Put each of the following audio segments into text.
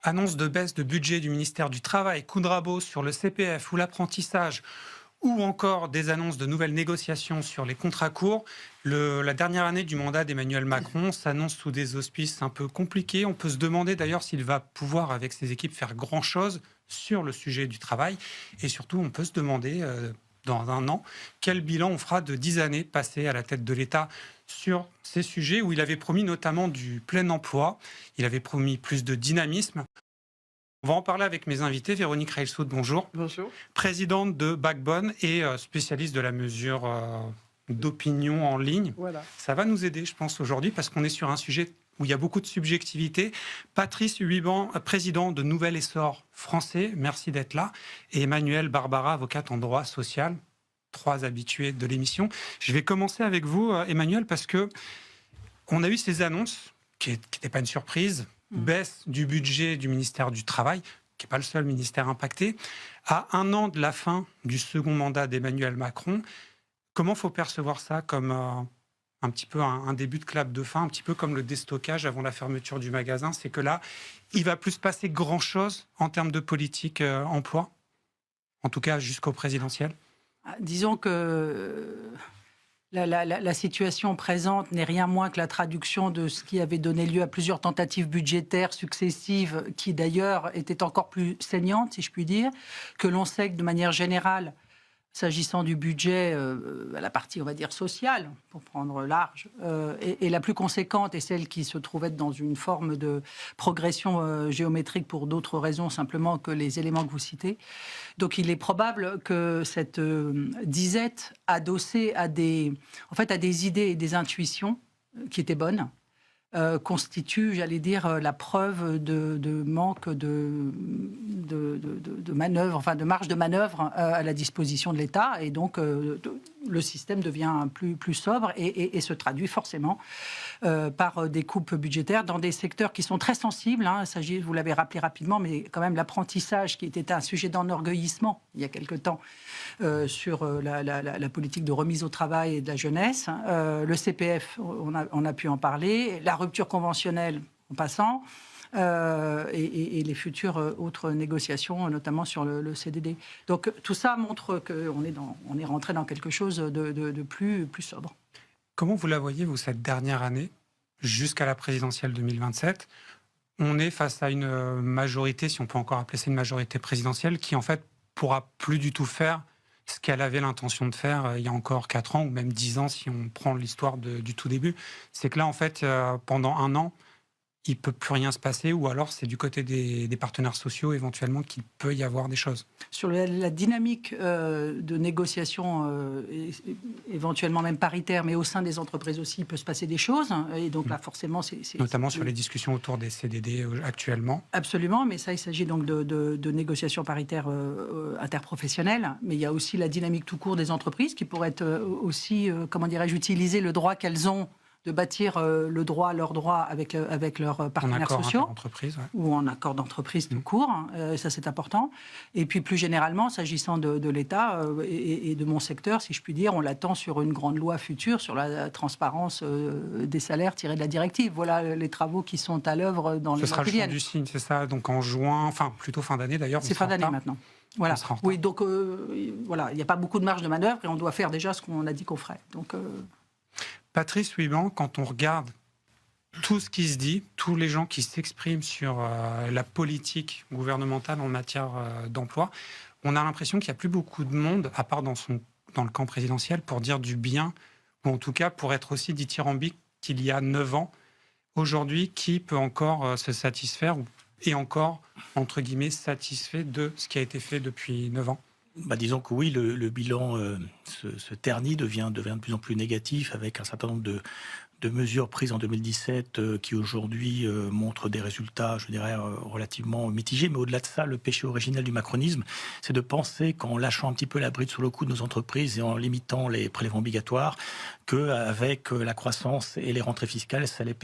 annonce de baisse de budget du ministère du Travail, coup de rabot sur le CPF ou l'apprentissage, ou encore des annonces de nouvelles négociations sur les contrats courts, la dernière année du mandat d'Emmanuel Macron s'annonce sous des auspices un peu compliqués. On peut se demander d'ailleurs s'il va pouvoir, avec ses équipes, faire grand-chose sur le sujet du travail. Et surtout, on peut se demander, dans un an, quel bilan on fera de 10 années passées à la tête de l'État sur ces sujets où il avait promis notamment du plein emploi, il avait promis plus de dynamisme. On va en parler avec mes invités. Véronique Reilsout, bonjour. Bonjour. Présidente de Backbone et spécialiste de la mesure d'opinion en ligne. Voilà. Ça va nous aider, je pense, aujourd'hui, parce qu'on est sur un sujet où il y a beaucoup de subjectivité. Patrice Huiban, président de Nouvel Essor Français, merci d'être là. Et Emmanuelle Barbara, avocate en droit social, 3 habitués de l'émission. Je vais commencer avec vous, Emmanuelle, parce que on a eu ces annonces, qui n'étaient pas une surprise, baisse du budget du ministère du Travail, qui n'est pas le seul ministère impacté, à 1 an de la fin du second mandat d'Emmanuel Macron. Comment faut percevoir ça comme un petit peu un début de clap de fin, un petit peu comme le déstockage avant la fermeture du magasin? C'est que là, il va plus se passer grand-chose en termes de politique emploi, en tout cas jusqu'au présidentiel. Disons que la situation présente n'est rien moins que la traduction de ce qui avait donné lieu à plusieurs tentatives budgétaires successives, qui d'ailleurs étaient encore plus saignantes, si je puis dire, que l'on sait que de manière générale, s'agissant du budget, la partie, on va dire, sociale, pour prendre large, est la plus conséquente et celle qui se trouve être dans une forme de progression géométrique pour d'autres raisons simplement que les éléments que vous citez. Donc il est probable que cette disette adossée à des idées et des intuitions qui étaient bonnes, constitue, j'allais dire, la preuve de manque de manœuvre, enfin de marge de manœuvre à la disposition de l'État, et donc le système devient plus sobre et se traduit forcément par des coupes budgétaires dans des secteurs qui sont très sensibles. Il s'agit, vous l'avez rappelé rapidement, mais quand même l'apprentissage qui était un sujet d'enorgueillissement il y a quelque temps sur la politique de remise au travail et de la jeunesse. Le CPF, on a pu en parler. La rupture conventionnelle en passant. Et les futures autres négociations, notamment sur le CDD. Donc tout ça montre qu'on est rentré dans quelque chose de plus sobre. Comment vous la voyez, vous, cette dernière année, jusqu'à la présidentielle 2027 ? On est face à une majorité, si on peut encore appeler ça une majorité présidentielle, qui en fait pourra plus du tout faire ce qu'elle avait l'intention de faire il y a encore 4 ans, ou même 10 ans, si on prend l'histoire du tout début. C'est que là, en fait, pendant 1 an, il ne peut plus rien se passer, ou alors c'est du côté des partenaires sociaux éventuellement qu'il peut y avoir des choses. Sur la dynamique de négociation, éventuellement même paritaire, mais au sein des entreprises aussi, il peut se passer des choses. Et donc là, forcément, notamment sur les discussions autour des CDD actuellement. Absolument, mais ça, il s'agit donc de négociations paritaires interprofessionnelles. Mais il y a aussi la dynamique tout court des entreprises qui pourraient être aussi, comment dirais-je, utiliser le droit qu'elles ont de bâtir leur droit avec leurs partenaires sociaux, ou en accord d'entreprise tout court, ça c'est important. Et puis plus généralement, s'agissant de l'État et de mon secteur, si je puis dire, on l'attend sur une grande loi future sur la transparence des salaires tirés de la directive. Voilà les travaux qui sont à l'œuvre dans les mois qui viennent. Ce sera le jour du signe, c'est ça, donc en juin, enfin plutôt fin d'année d'ailleurs. C'est fin d'année maintenant. Voilà. Oui, donc voilà, il n'y a pas beaucoup de marge de manœuvre et on doit faire déjà ce qu'on a dit qu'on ferait. Donc Patrice Huiban, quand on regarde tout ce qui se dit, tous les gens qui s'expriment sur la politique gouvernementale en matière d'emploi, on a l'impression qu'il n'y a plus beaucoup de monde, à part dans le camp présidentiel, pour dire du bien, ou en tout cas pour être aussi dithyrambique qu'il y a 9 ans. Aujourd'hui, qui peut encore se satisfaire, et encore, entre guillemets, satisfait de ce qui a été fait depuis 9 ans ? Disons que oui, le bilan se ternit, devient de plus en plus négatif, avec un certain nombre de mesures prises en 2017 qui aujourd'hui montrent des résultats, je dirais, relativement mitigés. Mais au-delà de ça, le péché originel du macronisme, c'est de penser qu'en lâchant un petit peu la bride sur le cou de nos entreprises et en limitant les prélèvements obligatoires, qu'avec la croissance et les rentrées fiscales, ça allait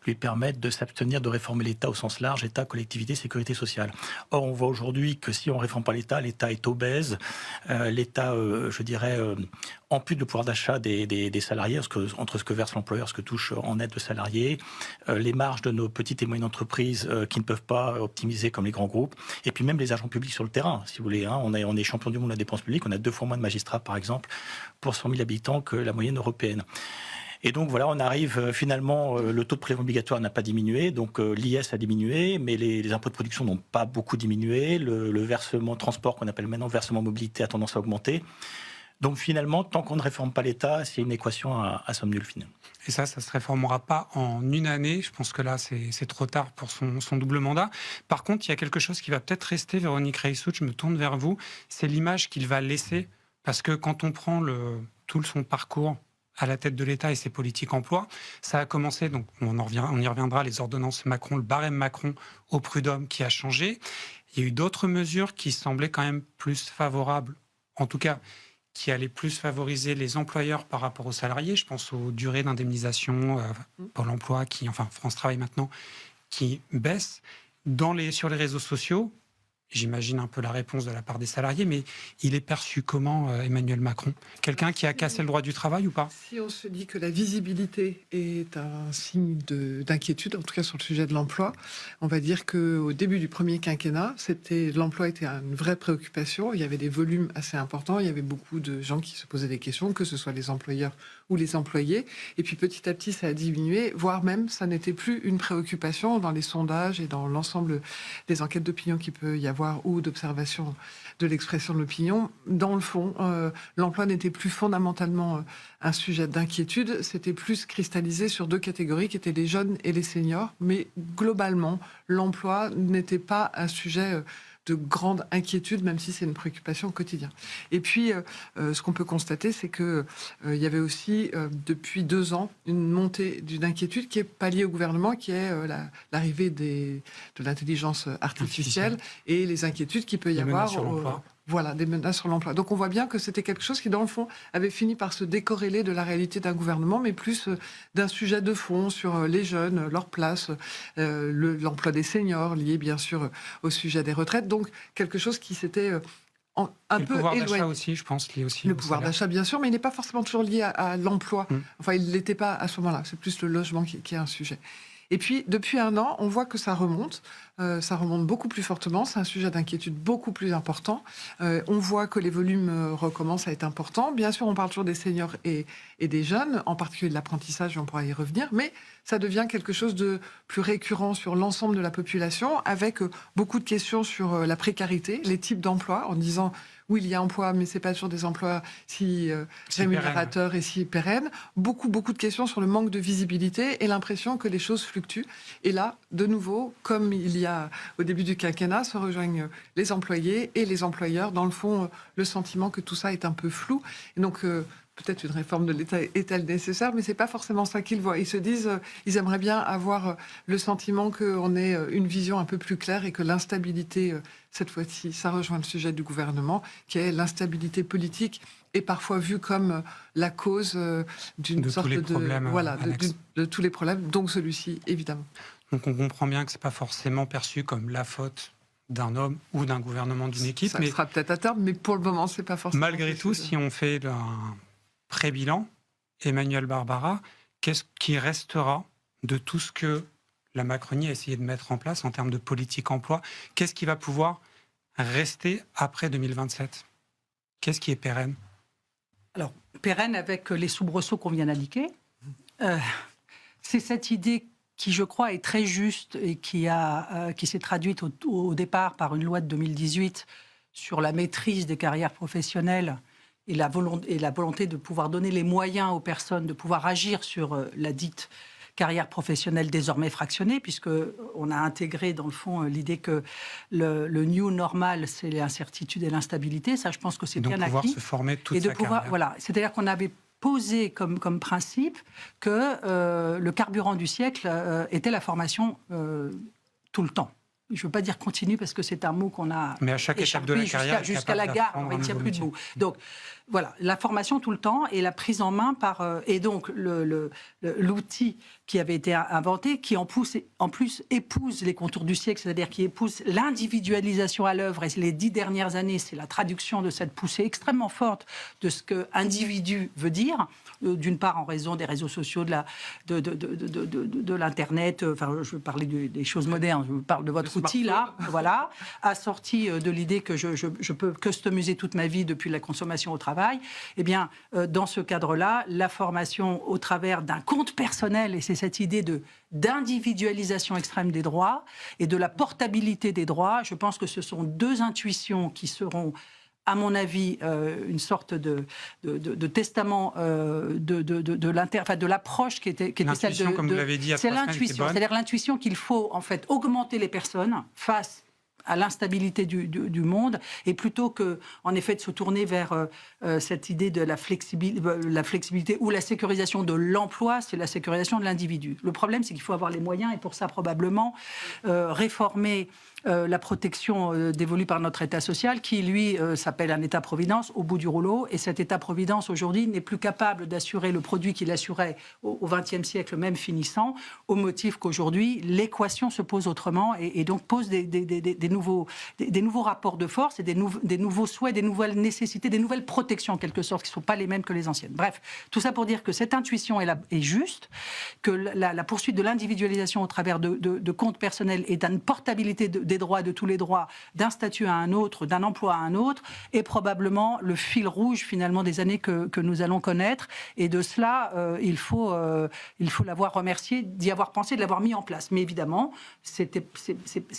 lui permettre de s'abstenir de réformer l'État au sens large, État, collectivité, sécurité sociale. Or, on voit aujourd'hui que si on ne réforme pas l'État, l'État est obèse, l'État, je dirais, ampute le pouvoir d'achat des salariés, entre ce que verse l'employeur, ce que touche en aide le salarié, les marges de nos petites et moyennes entreprises qui ne peuvent pas optimiser comme les grands groupes, et puis même les agents publics sur le terrain, si vous voulez. On est champion du monde de la dépense publique, on a 2 fois moins de magistrats, par exemple, pour 100 000 habitants que la moyenne européenne. Et donc voilà, on arrive finalement, le taux de prélèvement obligatoire n'a pas diminué, donc l'IS a diminué, mais les impôts de production n'ont pas beaucoup diminué, le versement transport, qu'on appelle maintenant versement mobilité, a tendance à augmenter. Donc finalement, tant qu'on ne réforme pas l'État, c'est une équation à somme nulle finalement. Et ça se réformera pas en une année. Je pense que là, c'est trop tard pour son double mandat. Par contre, il y a quelque chose qui va peut-être rester, Véronique Reissout, je me tourne vers vous, c'est l'image qu'il va laisser. Parce que quand on prend tout son parcours à la tête de l'État et ses politiques emploi, ça a commencé, donc on y reviendra, les ordonnances Macron, le barème Macron au prud'homme qui a changé. Il y a eu d'autres mesures qui semblaient quand même plus favorables, en tout cas qui allait plus favoriser les employeurs par rapport aux salariés. Je pense aux durées d'indemnisation pour l'emploi, France Travail maintenant, qui baissent. Sur les réseaux sociaux, j'imagine un peu la réponse de la part des salariés, mais il est perçu comment, Emmanuel Macron? Quelqu'un qui a cassé le droit du travail ou pas? Si on se dit que la visibilité est un signe d'inquiétude, en tout cas sur le sujet de l'emploi, on va dire qu'au début du premier quinquennat, l'emploi était une vraie préoccupation. Il y avait des volumes assez importants, il y avait beaucoup de gens qui se posaient des questions, que ce soit les employeurs ou les employés. Et puis petit à petit, ça a diminué, voire même, ça n'était plus une préoccupation dans les sondages et dans l'ensemble des enquêtes d'opinion qu'il peut y avoir ou d'observation de l'expression de l'opinion. Dans le fond, l'emploi n'était plus fondamentalement un sujet d'inquiétude, c'était plus cristallisé sur 2 catégories qui étaient les jeunes et les seniors. Mais globalement, l'emploi n'était pas un sujet de grande inquiétude, même si c'est une préoccupation au quotidien. Et puis, ce qu'on peut constater, c'est qu'il y avait aussi, depuis 2 ans, une montée d'une inquiétude qui est pas liée au gouvernement, qui est l'arrivée de l'intelligence artificielle et les inquiétudes qu'il peut y avoir sur l'emploi. Voilà, des menaces sur l'emploi. Donc on voit bien que c'était quelque chose qui, dans le fond, avait fini par se décorréler de la réalité d'un gouvernement, mais plus d'un sujet de fond sur les jeunes, leur place, l'emploi des seniors, lié bien sûr au sujet des retraites. Donc quelque chose qui s'était un peu éloigné. Le pouvoir d'achat aussi, je pense, lié aussi. Le pouvoir d'achat, bien sûr, mais il n'est pas forcément toujours lié à l'emploi. Enfin, il ne l'était pas à ce moment-là. C'est plus le logement qui est un sujet. Et puis, depuis 1 an, on voit que ça remonte beaucoup plus fortement. C'est un sujet d'inquiétude beaucoup plus important. On voit que les volumes recommencent à être importants. Bien sûr, on parle toujours des seniors et des jeunes, en particulier de l'apprentissage, on pourra y revenir, mais ça devient quelque chose de plus récurrent sur l'ensemble de la population, avec beaucoup de questions sur la précarité, les types d'emplois, en disant... Oui, il y a emploi, mais ce n'est pas toujours des emplois si rémunérateurs et si pérennes. Beaucoup de questions sur le manque de visibilité et l'impression que les choses fluctuent. Et là, de nouveau, comme il y a au début du quinquennat, se rejoignent les employés et les employeurs. Dans le fond, le sentiment que tout ça est un peu flou. Et donc... peut-être une réforme de l'État est-elle nécessaire, mais c'est pas forcément ça qu'ils voient. Ils se disent, ils aimeraient bien avoir le sentiment qu'on ait une vision un peu plus claire et que l'instabilité, cette fois-ci, ça rejoint le sujet du gouvernement, qui est l'instabilité politique est parfois vue comme la cause d'une sorte de tous les problèmes, donc celui-ci, évidemment. Donc on comprend bien que c'est pas forcément perçu comme la faute d'un homme ou d'un gouvernement, d'une équipe. Ça sera peut-être à terme, mais pour le moment, c'est pas forcément. Malgré tout, si on fait un pré-bilan, Emmanuel Barbara, qu'est-ce qui restera de tout ce que la Macronie a essayé de mettre en place en termes de politique emploi? Qu'est-ce qui va pouvoir rester après 2027? Qu'est-ce qui est pérenne? Alors, pérenne avec les soubresauts qu'on vient d'indiquer. C'est cette idée qui, je crois, est très juste et qui s'est traduite au départ par une loi de 2018 sur la maîtrise des carrières professionnelles et la volonté de pouvoir donner les moyens aux personnes de pouvoir agir sur la dite carrière professionnelle désormais fractionnée, puisqu'on a intégré dans le fond l'idée que le new normal, c'est l'incertitude et l'instabilité. Ça, je pense que c'est bien acquis. Et de pouvoir se former toute sa carrière. Voilà, c'est-à-dire qu'on avait posé comme principe que le carburant du siècle était la formation tout le temps. je ne veux pas dire continue parce que c'est un mot qu'on a Mais à chaque étape de la carrière, jusqu'à la gare, il ne tient plus debout. Donc voilà, la formation tout le temps et la prise en main par et donc l'outil qui avait été inventé, qui en plus épouse les contours du siècle, c'est-à-dire qui épouse l'individualisation à l'œuvre. Et les 10 dernières années, c'est la traduction de cette poussée extrêmement forte de ce que individu veut dire. D'une part en raison des réseaux sociaux, de l'internet. Enfin, je veux parler des choses modernes. Je parle de votre outil là, voilà, assorti de l'idée que je peux customiser toute ma vie depuis la consommation au travail. Eh bien, dans ce cadre-là, la formation au travers d'un compte personnel, et c'est cette idée d'individualisation extrême des droits et de la portabilité des droits. Je pense que ce sont deux intuitions qui seront, à mon avis, une sorte de testament de l'approche qui était celle de... comme vous l'avez dit, c'est l'intuition, c'est-à-dire l'intuition qu'il faut en fait augmenter les personnes face à l'instabilité du monde, et plutôt que, en effet, de se tourner vers cette idée de la flexibilité ou la sécurisation de l'emploi, c'est la sécurisation de l'individu. Le problème, c'est qu'il faut avoir les moyens, et pour ça, probablement, réformer la protection dévolue par notre État social, qui, lui, s'appelle un État-providence au bout du rouleau. Et cet État-providence, aujourd'hui, n'est plus capable d'assurer le produit qu'il assurait au XXe siècle, même finissant, au motif qu'aujourd'hui, l'équation se pose autrement et donc pose des nouveaux rapports de force et des nouveaux souhaits, des nouvelles nécessités, des nouvelles protections, en quelque sorte, qui ne sont pas les mêmes que les anciennes. Bref, tout ça pour dire que cette intuition est juste, que la poursuite de l'individualisation au travers de comptes personnels et d'une portabilité des droits, de tous les droits, d'un statut à un autre, d'un emploi à un autre, est probablement le fil rouge, finalement, des années que nous allons connaître. Et de cela, il faut l'avoir remercié, d'y avoir pensé, de l'avoir mis en place. Mais évidemment, c'est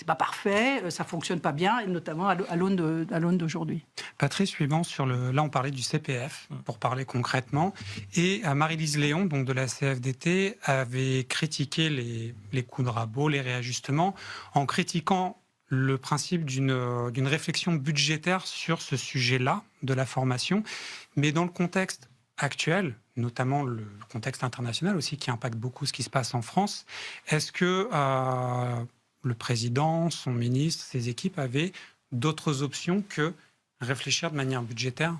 pas parfait, ça fonctionne pas bien, et notamment à l'aune d'aujourd'hui. Patrice, suivant là on parlait du CPF, pour parler concrètement, et Marie-Lise Léon, donc de la CFDT, avait critiqué les coups de rabot, les réajustements, en critiquant le principe d'une réflexion budgétaire sur ce sujet-là, de la formation, mais dans le contexte actuel, notamment le contexte international aussi, qui impacte beaucoup ce qui se passe en France, est-ce que le président, son ministre, ses équipes avaient d'autres options que réfléchir de manière budgétaire,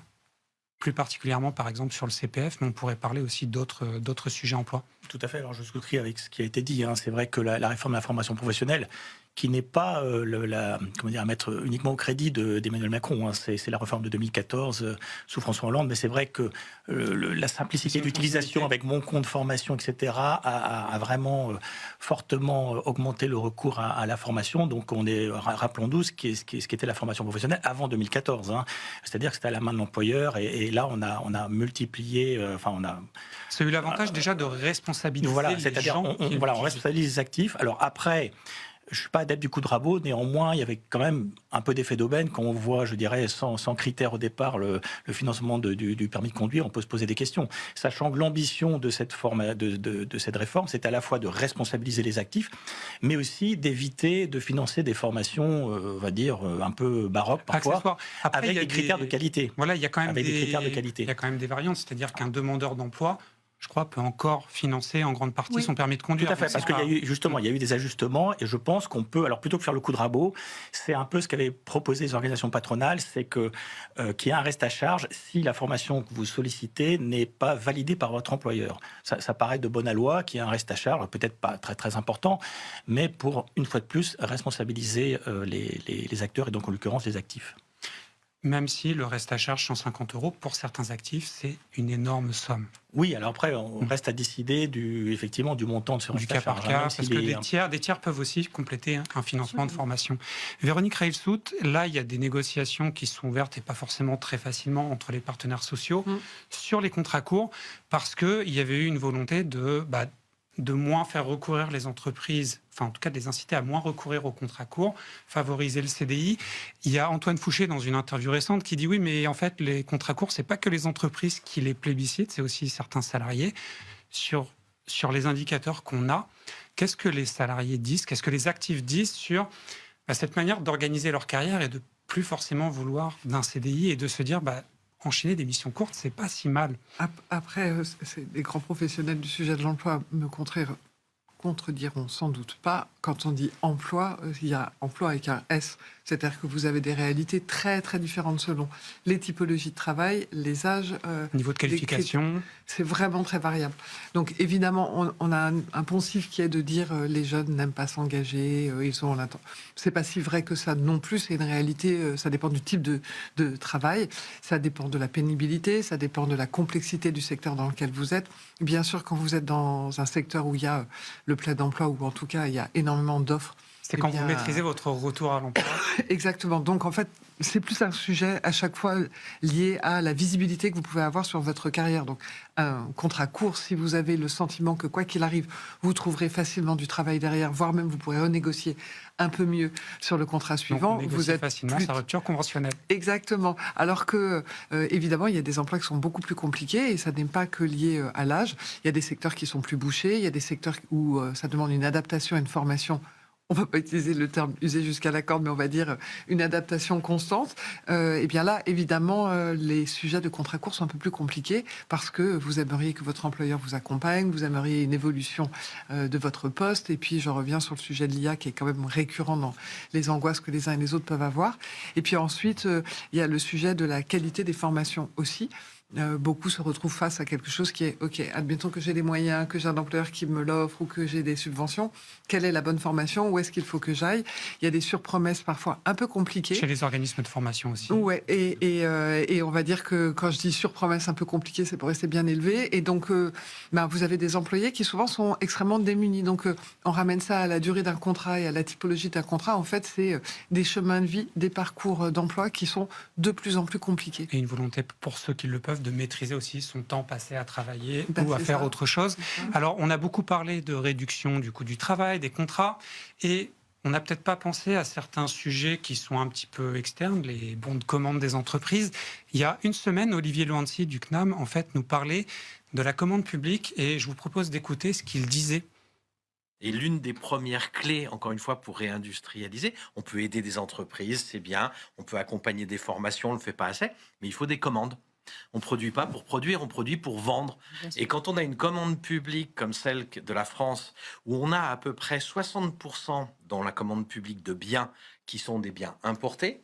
plus particulièrement par exemple sur le CPF, mais on pourrait parler aussi d'autres sujets emploi. Tout à fait, alors je souscris avec ce qui a été dit. C'est vrai que la réforme de la formation professionnelle, qui n'est pas à mettre uniquement au crédit d'Emmanuel Macron. C'est la réforme de 2014 sous François Hollande, mais c'est vrai que la simplicité d'utilisation avec mon compte formation, etc., a vraiment fortement augmenté le recours à la formation. Donc rappelons-nous ce qu'était la formation professionnelle avant 2014. C'est-à-dire que c'était à la main de l'employeur, et là on a multiplié, Ça a eu l'avantage déjà de responsabiliser les gens. On responsabilise les actifs. Alors après, je ne suis pas adepte du coup de rabot, néanmoins, il y avait quand même un peu d'effet d'aubaine. Quand on voit, je dirais, sans critères au départ, le financement du permis de conduire, on peut se poser des questions. Sachant que l'ambition de cette réforme, c'est à la fois de responsabiliser les actifs, mais aussi d'éviter de financer des formations, on va dire, un peu baroques parfois, après, avec des critères de qualité. Voilà, il y a quand même des critères de qualité. Il y a quand même des variantes, c'est-à-dire qu'un demandeur d'emploi, je crois, peut encore financer en grande partie son permis de conduire. Tout à fait, parce qu'il y a eu des ajustements, et je pense qu'on peut, alors plutôt que faire le coup de rabot, c'est un peu ce qu'avaient proposé les organisations patronales, c'est qu'il y a un reste à charge si la formation que vous sollicitez n'est pas validée par votre employeur. Ça paraît de bonne loi qu'il y ait un reste à charge, peut-être pas très très important, mais pour, une fois de plus, responsabiliser les acteurs, et donc en l'occurrence les actifs. Même si le reste à charge, 150 €, pour certains actifs, c'est une énorme somme. Oui, alors après, on reste à décider effectivement du montant de ce reste à charge. Du cas par cas, parce que des tiers peuvent aussi compléter un financement de formation. Véronique Reilsout, là, il y a des négociations qui sont ouvertes, et pas forcément très facilement, entre les partenaires sociaux, sur les contrats courts, parce qu'il y avait eu une volonté de moins faire recourir les entreprises, enfin en tout cas de les inciter à moins recourir aux contrats courts, favoriser le CDI. Il y a Antoine Fouché dans une interview récente qui dit oui, mais en fait les contrats courts, c'est pas que les entreprises qui les plébiscitent, c'est aussi certains salariés. Sur les indicateurs qu'on a, qu'est-ce que les salariés disent, qu'est-ce que les actifs disent sur cette manière d'organiser leur carrière et de plus forcément vouloir d'un CDI et de se dire enchaîner des missions courtes, c'est pas si mal. Après, les grands professionnels du sujet de l'emploi me contrediront sans doute pas. Quand on dit emploi, il y a emploi avec un S. C'est-à-dire que vous avez des réalités très, très différentes selon les typologies de travail, les âges. Niveau de qualification. C'est vraiment très variable. Donc, évidemment, on a un poncif qui est de dire les jeunes n'aiment pas s'engager, ils sont en attente. C'est pas si vrai que ça non plus. C'est une réalité, ça dépend du type de travail, ça dépend de la pénibilité, ça dépend de la complexité du secteur dans lequel vous êtes. Bien sûr, quand vous êtes dans un secteur où il y a le plein d'emploi, ou en tout cas, il y a énormément d'offres. C'est quand vous maîtrisez votre retour à l'emploi. Exactement. Donc, en fait, c'est plus un sujet à chaque fois lié à la visibilité que vous pouvez avoir sur votre carrière. Donc, un contrat court, si vous avez le sentiment que quoi qu'il arrive, vous trouverez facilement du travail derrière, voire même vous pourrez renégocier un peu mieux sur le contrat suivant. Donc, vous êtes facilement sa rupture conventionnelle. Exactement. Alors que, évidemment, il y a des emplois qui sont beaucoup plus compliqués et ça n'est pas que lié à l'âge. Il y a des secteurs qui sont plus bouchés, il y a des secteurs où ça demande une adaptation, une formation. On ne va pas utiliser le terme usé jusqu'à la corde, mais on va dire une adaptation constante. Et bien là, évidemment, les sujets de contrat court sont un peu plus compliqués parce que vous aimeriez que votre employeur vous accompagne, vous aimeriez une évolution de votre poste. Et puis, je reviens sur le sujet de l'IA qui est quand même récurrent dans les angoisses que les uns et les autres peuvent avoir. Et puis ensuite, il y a le sujet de la qualité des formations aussi. Beaucoup se retrouvent face à quelque chose qui est OK, admettons que j'ai les moyens, que j'ai un employeur qui me l'offre ou que j'ai des subventions. Quelle est la bonne formation? Où est-ce qu'il faut que j'aille? Il y a des surpromesses parfois un peu compliquées. Chez les organismes de formation aussi. Ouais, et on va dire que quand je dis surpromesses un peu compliquées, c'est pour rester bien élevé. Et donc, vous avez des employés qui souvent sont extrêmement démunis. Donc, on ramène ça à la durée d'un contrat et à la typologie d'un contrat. En fait, c'est des chemins de vie, des parcours d'emploi qui sont de plus en plus compliqués. Et une volonté pour ceux qui le peuvent de maîtriser aussi son temps passé à travailler ou à c'est faire ça. autre chose. Alors, on a beaucoup parlé de réduction du coût du travail, des contrats, et on n'a peut-être pas pensé à certains sujets qui sont un petit peu externes, les bons de commande des entreprises. Il y a une semaine, Olivier Luancy du CNAM, en fait, nous parlait de la commande publique, et je vous propose d'écouter ce qu'il disait. Et l'une des premières clés, encore une fois, pour réindustrialiser, on peut aider des entreprises, c'est bien, on peut accompagner des formations, on ne le fait pas assez, mais il faut des commandes. On ne produit pas pour produire, on produit pour vendre. Et quand on a une commande publique comme celle de la France, où on a à peu près 60% dans la commande publique de biens qui sont des biens importés,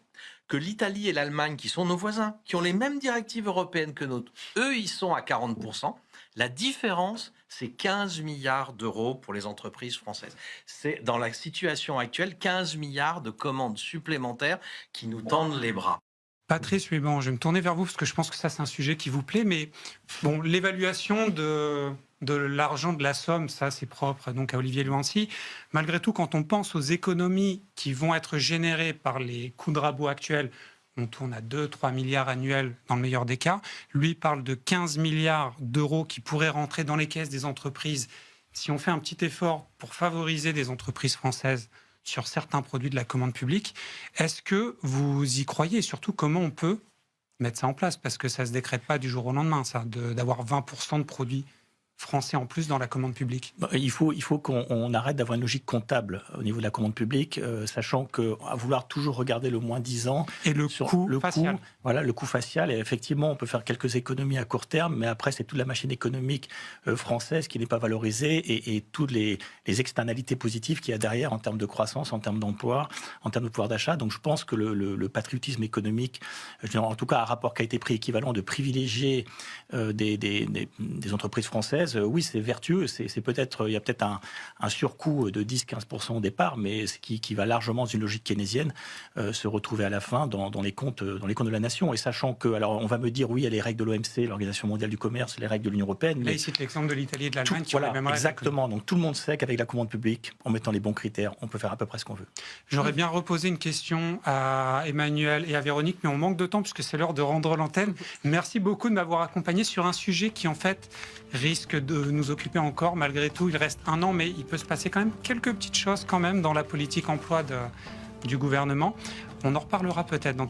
que l'Italie et l'Allemagne, qui sont nos voisins, qui ont les mêmes directives européennes que nôtres, eux, ils sont à 40%. La différence, c'est 15 milliards d'euros pour les entreprises françaises. C'est, dans la situation actuelle, 15 milliards de commandes supplémentaires qui nous tendent les bras. Patrice Huybans, je vais me tourner vers vous parce que je pense que ça, c'est un sujet qui vous plaît. Mais bon, l'évaluation de l'argent, de la somme, ça, c'est propre donc à Olivier Luancy. Malgré tout, quand on pense aux économies qui vont être générées par les coups de rabot actuels, on tourne à 2-3 milliards annuels dans le meilleur des cas. Lui parle de 15 milliards d'euros qui pourraient rentrer dans les caisses des entreprises si on fait un petit effort pour favoriser des entreprises françaises sur certains produits de la commande publique. Est-ce que vous y croyez et surtout comment on peut mettre ça en place? Parce que ça ne se décrète pas du jour au lendemain, ça, d'avoir 20% de produits français en plus dans la commande publique. Il faut qu'on arrête d'avoir une logique comptable au niveau de la commande publique, sachant qu'à vouloir toujours regarder le moins 10 ans... Et le coût facial. Voilà, le coût facial. Et effectivement, on peut faire quelques économies à court terme, mais après, c'est toute la machine économique française qui n'est pas valorisée et toutes les externalités positives qu'il y a derrière en termes de croissance, en termes d'emploi, en termes de pouvoir d'achat. Donc, je pense que le patriotisme économique, en tout cas, un rapport qui a été pris équivalent de privilégier des entreprises françaises, oui, c'est vertueux. Il y a peut-être un surcoût de 10-15% au départ, mais qui va largement dans une logique keynésienne se retrouver à la fin dans les comptes de la nation. Et sachant que, alors on va me dire, oui, il y a les règles de l'OMC, l'Organisation mondiale du commerce, les règles de l'Union européenne. Là, il cite l'exemple de l'Italie et de l'Allemagne qui ont les mêmes règles. Exactement. Donc tout le monde sait qu'avec la commande publique, en mettant les bons critères, on peut faire à peu près ce qu'on veut. J'aurais bien reposé une question à Emmanuel et à Véronique, mais on manque de temps puisque c'est l'heure de rendre l'antenne. Merci beaucoup de m'avoir accompagné sur un sujet qui, en fait, risque de nous occuper encore. Malgré tout, il reste un an, mais il peut se passer quand même quelques petites choses quand même dans la politique emploi du gouvernement. On en reparlera peut-être dans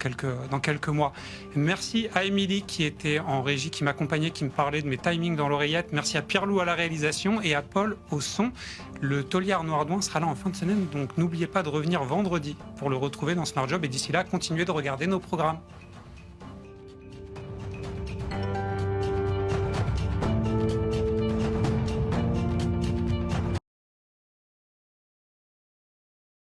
quelques mois. Merci à Émilie qui était en régie, qui m'accompagnait, qui me parlait de mes timings dans l'oreillette. Merci à Pierre-Loup à la réalisation et à Paul au son. Le taulier Arnaud Ardouin sera là en fin de semaine, donc n'oubliez pas de revenir vendredi pour le retrouver dans Smart Job. Et d'ici là, continuez de regarder nos programmes.